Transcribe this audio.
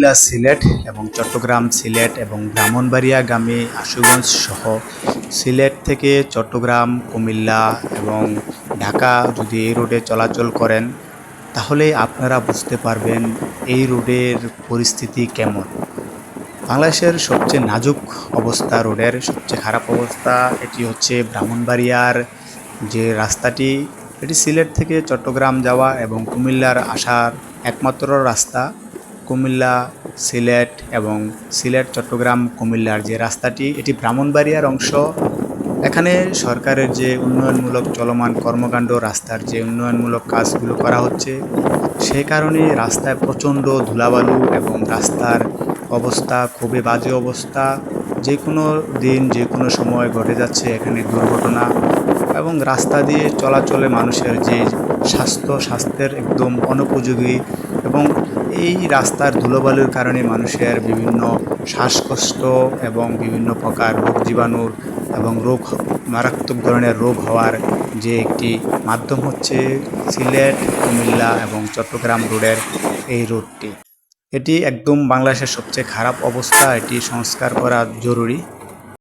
কুমিল্লা সিলেট এবং চট্টগ্রাম সিলেট এবং ব্রাহ্মণবাড়িয়াগামী আশুগঞ্জ সহ সিলেট থেকে চট্টগ্রাম কুমিল্লা এবং ঢাকা যদি এই রোডে চলাচল করেন তাহলে আপনারা বুঝতে পারবেন এই রোডের পরিস্থিতি কেমন। বাংলাদেশের সবচেয়ে নাজুক অবস্থা, রোডের সবচেয়ে খারাপ অবস্থা এটি হচ্ছে ব্রাহ্মণবাড়িয়ার যে রাস্তাটি, এটি সিলেট থেকে চট্টগ্রাম যাওয়া এবং কুমিল্লার আসার একমাত্র রাস্তা। কুমিল্লা সিলেট এবং সিলেট চট্টগ্রাম কুমিল্লার যে রাস্তাটি, এটি ব্রাহ্মণবাড়িয়ার অংশ। এখানে সরকারের যে উন্নয়নমূলক চলমান কর্মকাণ্ড, রাস্তার যে উন্নয়নমূলক কাজগুলো করা হচ্ছে, সেই কারণে রাস্তায় প্রচণ্ড ধুলাবালু এবং রাস্তার অবস্থা খুবই বাজে অবস্থা। যে কোনো দিন যে কোনো সময় ঘটে যাচ্ছে এখানে দুর্ঘটনা এবং রাস্তা দিয়ে চলাচলে মানুষের যে স্বাস্থ্যের একদম অনুপযোগী এবং এই রাস্তার ধুলোবালুর কারণে মানুষের বিভিন্ন শ্বাসকষ্ট এবং বিভিন্ন প্রকার রোগ জীবাণুর এবং মারাত্মক ধরনের রোগ হওয়ার যে একটি মাধ্যম হচ্ছে সিলেট কুমিল্লা এবং চট্টগ্রাম রোডের এই রোডটি। এটি একদম বাংলাদেশের সবচেয়ে খারাপ অবস্থা, এটি সংস্কার করা জরুরি।